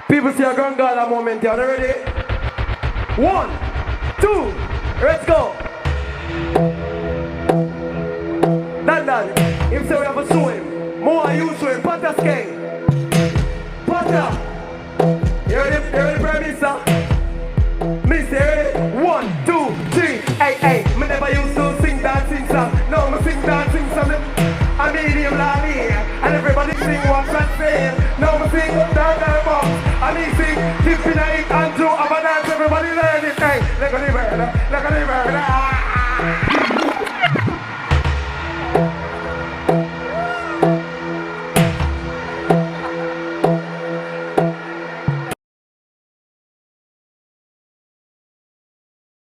People see a Gangala moment here. Are you ready? 1, 2, let's go. Dan, him say we have to sue him. More you sue him, Pataskeng.